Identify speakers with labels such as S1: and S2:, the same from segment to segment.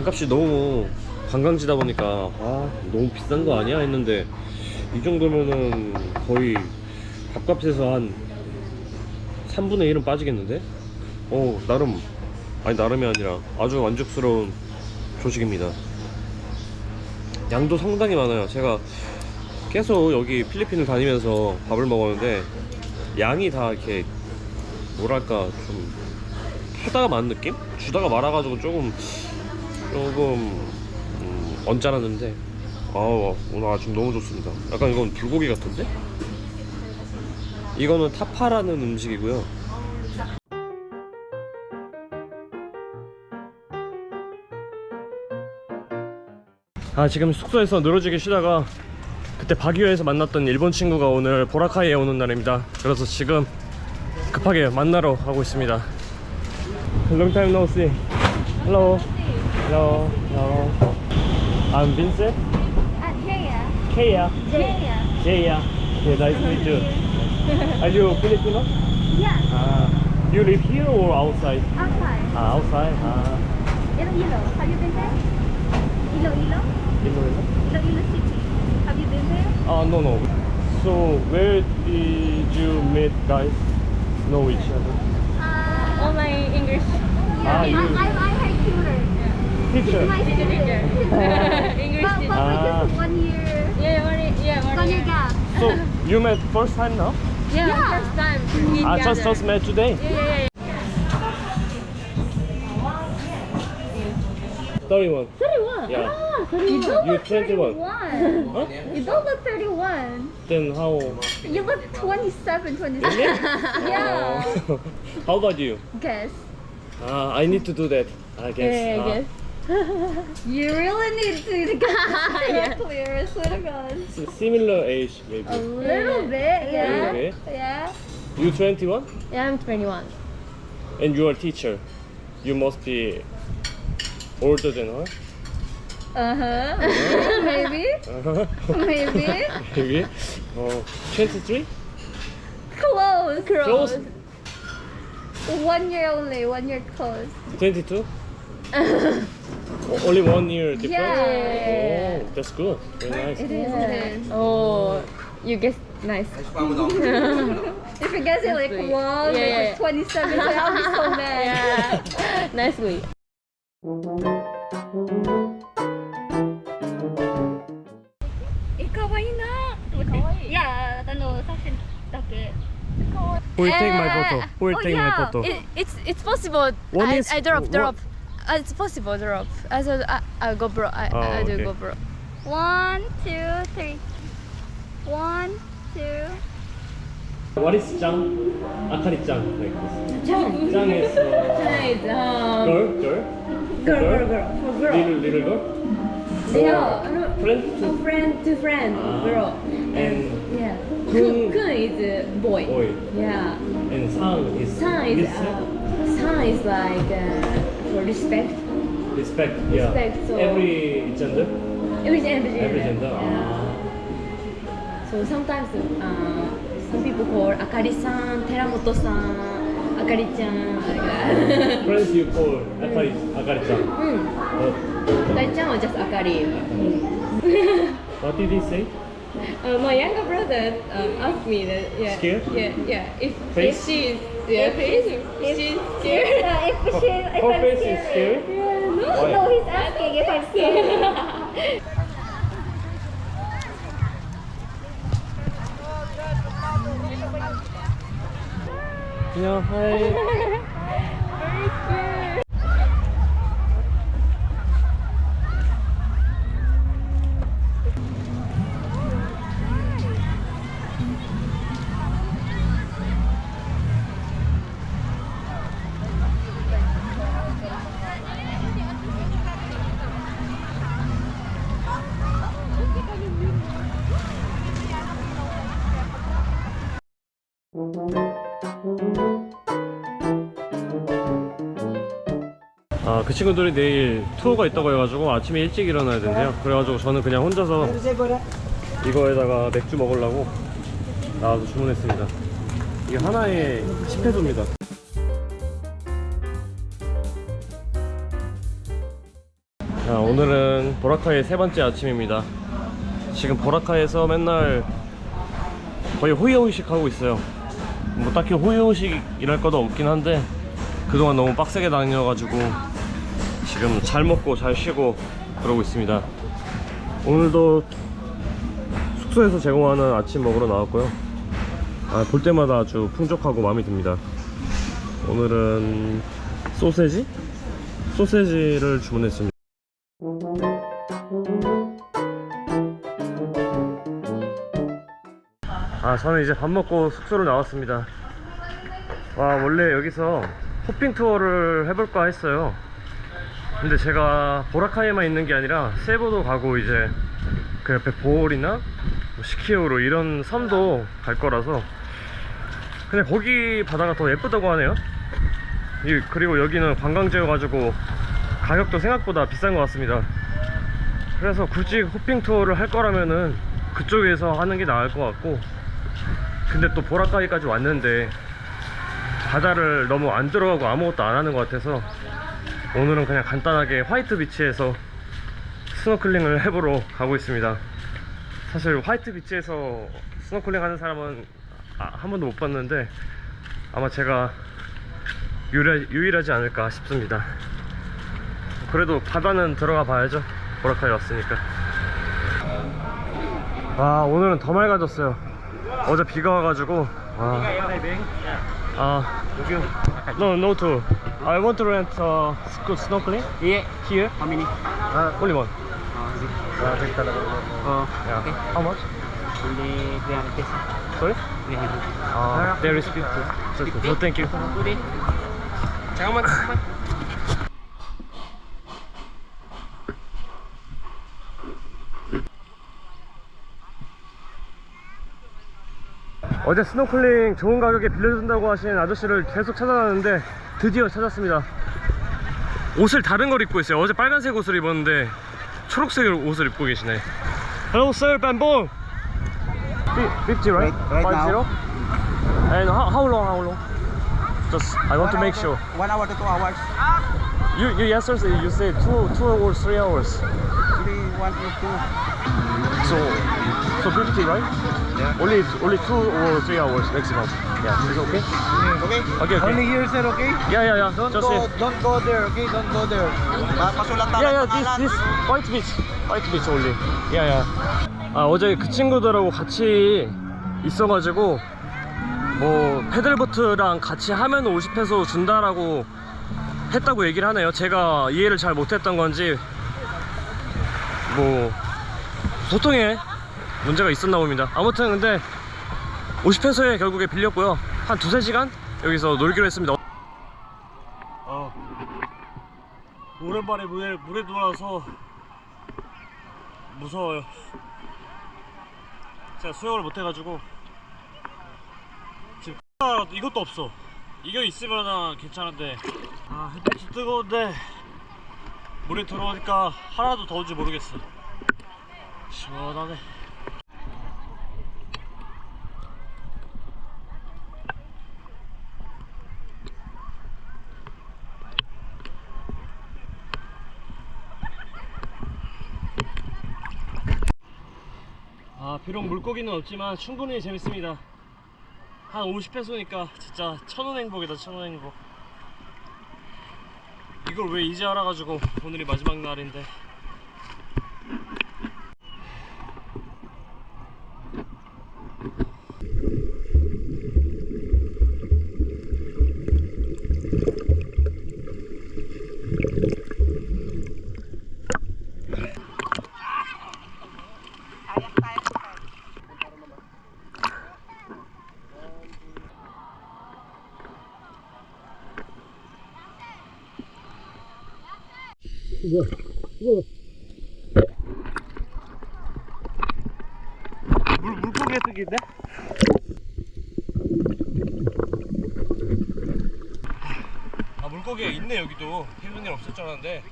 S1: 밥값이 너무 관광지다 보니까 아 너무 비싼 거 아니야 했는데 이 정도면은 거의 밥값에서 한 3분의 1은 빠지겠는데? 나름, 아니 나름이 아니라 아주 만족스러운 조식입니다. 양도 상당히 많아요. 제가 계속 여기 필리핀을 다니면서 밥을 먹었는데 양이 다 이렇게 뭐랄까 좀 하다가 많은 느낌? 주다가 말아가지고 조금 언짢았는데 오늘 아침 너무 좋습니다. 약간 이건 불고기 같은데? 이거는 타파라는 음식이고요. 지금 숙소에서 늘어지게 쉬다가 그때 바기오에서 만났던 일본 친구가 오늘 보라카이에 오는 날입니다. 그래서 지금 급하게 만나러 가고 있습니다. Long time no see. Hello. Hello. Hello. I'm Vincent. Kaya. Jaya. Okay, nice to meet you. Are you Filipino?
S2: Yeah,
S1: You live here or outside?
S2: outside.
S1: Outside.
S2: Iloilo. Have you been there? Iloilo? Iloilo City. Have you been there?
S1: No. So where did you meet guys? Know each other?
S3: All my English
S2: Yeah,
S1: you-
S2: I'm her tutor.
S1: Teacher.
S2: My student.
S3: English
S2: But
S3: teacher.
S2: just 1 year.
S3: Yeah,
S2: 1 year gap.
S1: So you met first time now?
S3: Yeah, first time.
S1: Just met today?
S3: Yeah.
S1: 31.
S2: 31.
S1: Yeah.
S2: You don't
S1: You
S2: look
S1: 21.
S2: 31.
S1: Huh?
S2: You don't look 31.
S1: Then how old?
S2: You look 27, 26.
S1: Really?
S2: Yeah.
S1: How about you?
S2: Guess.
S1: I need to do that. I guess.
S3: Yeah, I guess.
S2: You really need to get this clear. I swear to God.
S1: Similar age maybe.
S2: A little bit, yeah.
S1: little bit.
S2: Yeah.
S1: You 21?
S3: Yeah, I'm 21.
S1: And you are teacher. You must be older than her?
S2: Maybe. Maybe.
S1: Maybe? 23?
S2: Close.
S1: Close?
S2: 1 year only. 1 year close.
S1: 22? Only 1 year difference?
S2: Yeah.
S1: Oh, that's good. Very nice.
S2: It is. It is.
S3: Oh, you guess nice.
S2: If you guess it like
S3: sweet.
S2: one,
S3: Yeah,
S2: like 27, I'll be so mad.
S3: Yeah, nicely.
S2: Yeah, 写真だけ.
S1: Who will take my photo? Who will
S2: Oh,
S1: take my
S2: yeah.
S1: photo?
S3: It's possible.
S1: One
S3: I,
S1: is-
S3: I drop.
S1: what-
S3: It's possible drop. I said I GoPro. I do
S1: okay.
S3: GoPro.
S2: 1, 2, 3. 1, 2.
S1: What is Chang? Akari-chan. Like this.
S3: Chang.
S1: Chang is
S3: Nice.
S1: girl?
S3: Girl.
S1: Little girl?
S3: Yeah.
S1: Friend?
S3: Friend. Girl.
S1: And
S3: Yeah.
S1: Kun-
S3: Kun is boy.
S1: boy.
S3: Yeah.
S1: And Sang is
S3: San is like for respect.
S1: respect. Yeah.
S3: Respect, so-
S1: Every gender?
S3: Every gender.
S1: Every gender.
S3: Yeah. So sometimes some people call Akari-san, Teramoto-san, Akari-chan, like that.
S1: Friends you call Akari-chan.
S3: Akari-chan or just Akari.
S1: What did he say?
S3: My younger brother asked me that. Yeah.
S1: Scared?
S3: Yeah. If
S1: Face?
S3: she is she's scared.
S2: If
S1: Her
S2: I'm
S1: face is
S2: scared.
S1: scary?
S2: No,
S1: Why?
S2: no, he's asking if I'm scared.
S1: Yeah, hi. 그 친구들이 내일 투어가 있다고 해가지고 아침에 일찍 일어나야 된대요. 그래가지고 저는 그냥 혼자서 이거에다가 맥주 먹으려고 나와서 주문했습니다. 이게 하나에 10페소입니다. 자, 오늘은 보라카이의 세 번째 아침입니다. 지금 보라카이에서 맨날 거의 호의호의식 하고 있어요. 뭐 딱히 호의호의식이랄 것도 없긴 한데 그동안 너무 빡세게 다녀가지고 지금 잘 먹고 잘 쉬고 그러고 있습니다. 오늘도 숙소에서 제공하는 아침 먹으러 나왔고요. 볼 때마다 아주 풍족하고 마음에 듭니다. 오늘은 소세지를 주문했습니다. 저는 이제 밥 먹고 숙소로 나왔습니다. 원래 여기서 호핑 투어를 해볼까 했어요. 근데 제가 보라카이에만 있는 게 아니라 세부도 가고 이제 그 옆에 보홀이나 시키오로 이런 섬도 갈 거라서 근데 거기 바다가 더 예쁘다고 하네요. 그리고 여기는 관광지여가지고 가격도 생각보다 비싼 것 같습니다. 그래서 굳이 호핑 투어를 할 거라면은 그쪽에서 하는 게 나을 것 같고, 근데 또 보라카이까지 왔는데 바다를 너무 안 들어가고 아무것도 안 하는 것 같아서 오늘은 그냥 간단하게 화이트 비치에서 스노클링을 해보러 가고 있습니다. 사실 화이트 비치에서 스노클링 하는 사람은 한 번도 못 봤는데 아마 제가 유일하지 않을까 싶습니다. 그래도 바다는 들어가 봐야죠. 보라카이 왔으니까. 오늘은 더 맑아졌어요. 어제 비가 와가지고. No tour. I want to rent snorkeling.
S4: Yeah.
S1: Here.
S4: How many?
S1: Only one.
S4: Okay.
S1: How much?
S4: Only 300 pesos.
S1: Sorry?
S4: 300.
S1: There is 50. So thank you.
S4: Today. 잠깐만.
S1: 어제 스노클링 좋은 가격에 빌려준다고 하신 아저씨를 계속 찾아다녔는데 드디어 찾았습니다. 옷을 다른 걸 입고 있어요. 어제 빨간색 옷을 입었는데 초록색 옷을 입고 계시네. Hello sir, bamboo. 50 right?
S4: Right
S1: 50?
S4: now.
S1: And how long? Just I want to make sure.
S4: 1 hour to 2 hours.
S1: You yesterday you said 2 or 3 hours.
S4: Only 1 or 2.
S1: So 50 right?
S4: Yeah.
S1: Only 2 or 3 hours maximum. Yeah, is it okay?
S4: Okay.
S1: Okay.
S4: Only here, sir. Okay.
S1: Yeah.
S4: Don't
S1: Just
S4: go. Don't go there. Okay. Don't go there. Pasulat
S1: this white beach only. Yeah. 어제 그 친구들하고 같이 있어가지고 뭐 패들보트랑 같이 하면 50페소 준다라고 했다고 얘기를 하네요. 제가 이해를 잘 못했던 건지 뭐 소통에 문제가 있었나 봅니다. 아무튼 근데 50페소에 결국에 빌렸고요. 한 2-3시간 여기서 놀기로 했습니다. 오랜만에 물에 들어와서 무서워요. 제가 수영을 못해가지고 지금 이것도 없어. 이거 있으면 괜찮은데 햇빛이 뜨거운데 물에 들어오니까 하나도 더운지 모르겠어. 시원하네. 비록 물고기는 없지만 충분히 재밌습니다. 한 50페소니까 진짜 천원 행복이다. 천원 행복. 이걸 왜 이제 알아가지고 오늘이 마지막 날인데. 물고기가 뜨기인데? 물고기가 있네. 여기도 힘든 일 없을 줄 알았는데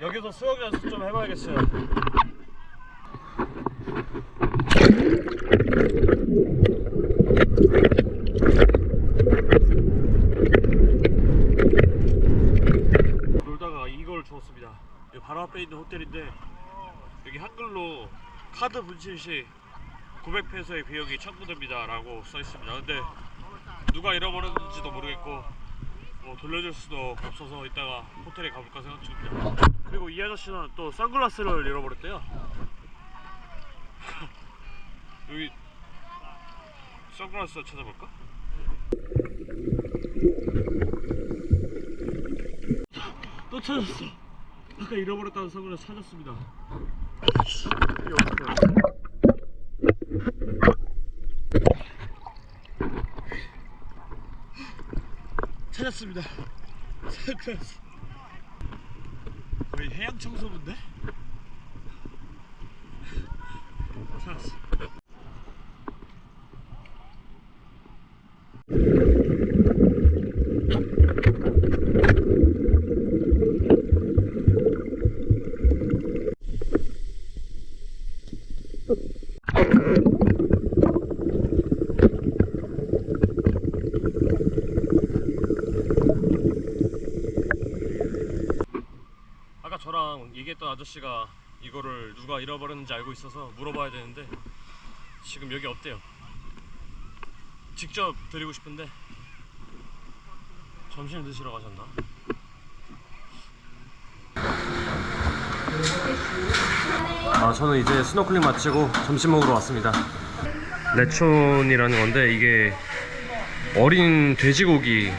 S1: 여기서 수영 연습 좀 해봐야겠어요. 적었습니다. 여기 바로 앞에 있는 호텔인데 여기 한글로 카드 분실 시 900페소의 비용이 청구됩니다 라고 써있습니다. 근데 누가 잃어버렸는지도 모르겠고 뭐 돌려줄 수도 없어서 이따가 호텔에 가볼까 생각 중입니다. 그리고 이 아저씨는 또 선글라스를 잃어버렸대요. 여기 선글라스 찾아볼까? 또 찾았어. 아까 잃어버렸다는 선글라스 찾았습니다. 이게 없어요. 찾았습니다. 선글라스. 거의 해양 청소부인데? 찾았어. 아까 저랑 얘기했던 아저씨가 이거를 누가 잃어버렸는지 알고 있어서 물어봐야 되는데 지금 여기 없대요. 직접 드리고 싶은데 점심을 드시러 가셨나? 저는 이제 스노클링 마치고 점심 먹으러 왔습니다. 레촌이라는 건데 이게 어린 돼지고기를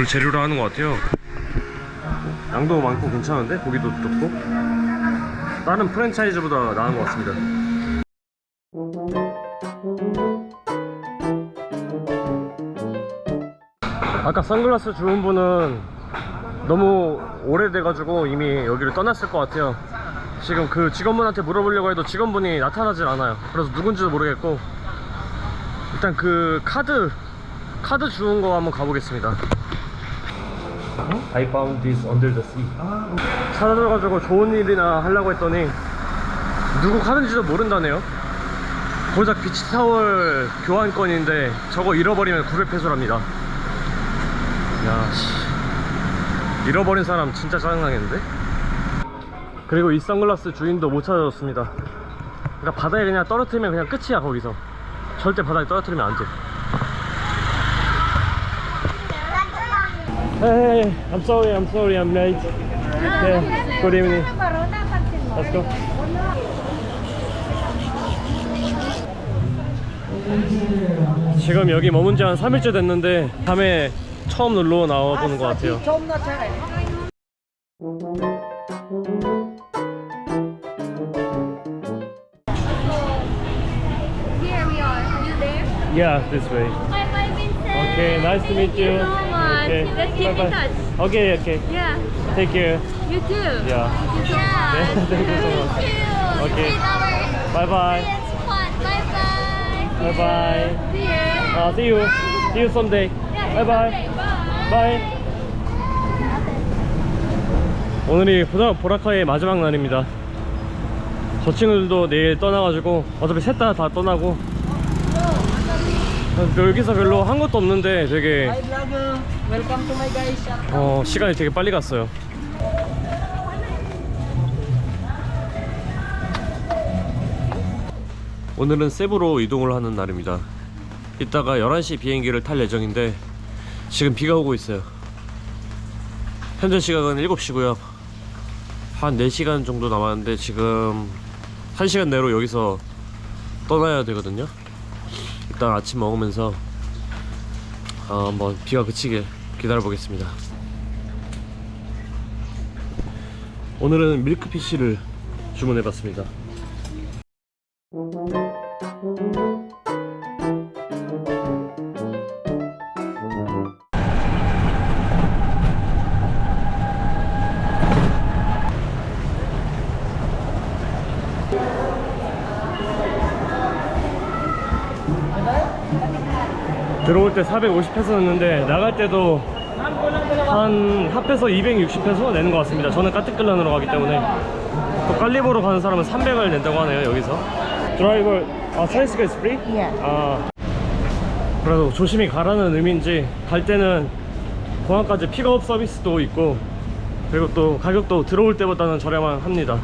S1: 재료로 하는 것 같아요. 양도 많고 괜찮은데? 고기도 좋고 다른 프랜차이즈보다 나은 것 같습니다. 아까 선글라스 주운 분은 너무 오래돼가지고 이미 여기를 떠났을 것 같아요. 지금 그 직원분한테 물어보려고 해도 직원분이 나타나질 않아요. 그래서 누군지도 모르겠고 일단 그 카드 주운 거 한번 가보겠습니다. I found this under the sea. 찾아가지고 좋은 일이나 하려고 했더니 누구 카드인지도 모른다네요. 고작 비치타월 교환권인데 저거 잃어버리면 900페소랍니다. 야씨, 잃어버린 사람 진짜 짜증나겠는데? 그리고 이 선글라스 주인도 못 찾아줬습니다. 그러니까 바다에 그냥 떨어뜨리면 그냥 끝이야. 거기서 절대 바다에 떨어뜨리면 안 돼. Hey, I'm sorry, I'm late. Yeah, good evening. Let's go. 지금 여기 머문 지 한 3일째 됐는데 밤에 처음 놀러 나와보는 것 같아요.
S2: Here we are. You there?
S1: Yeah, this way.
S2: Bye bye, Vincent.
S1: Okay, nice to meet you.
S2: Thank you so much.
S1: Okay,
S2: Let's keep in
S1: bye-bye.
S2: touch.
S1: Okay, okay.
S2: Yeah.
S1: Take care.
S2: You too.
S1: Yeah.
S2: Thank you so much.
S1: Thank you so much.
S2: Thank you.
S1: Okay.
S2: It's our
S1: Bye bye.
S2: experience fun. Bye bye.
S1: Bye bye.
S2: See you.
S1: See you. See you someday.
S2: Yeah,
S1: Bye bye.
S2: Bye.
S1: Bye. 오늘이 보라카이의 마지막 날입니다. 저 친구들도 내일 떠나가지고 어차피 셋 다 떠나고 여기서 별로 한 것도 없는데 되게
S4: Welcome to my guys.
S1: 시간이 되게 빨리 갔어요. 오늘은 세부로 이동을 하는 날입니다. 이따가 11시 비행기를 탈 예정인데 지금 비가 오고 있어요. 현재 시각은 7시고요 한 4시간 정도 남았는데 지금 1시간 내로 여기서 떠나야 되거든요. 일단 아침 먹으면서 한번 비가 그치길 기다려 보겠습니다. 오늘은 밀크피쉬를 주문해 봤습니다. 들어올 때 450페소였는데 나갈 때도 한 합해서 260페소 내는 것 같습니다. 저는 까뜩글란으로 가기 때문에. 또 깔리보로 가는 사람은 300을 낸다고 하네요. 여기서 드라이버 서비스가 is free? 그래서 조심히 가라는 의미인지 갈 때는 공항까지 픽업 서비스도 있고 그리고 또 가격도 들어올 때보다는 저렴한 합니다.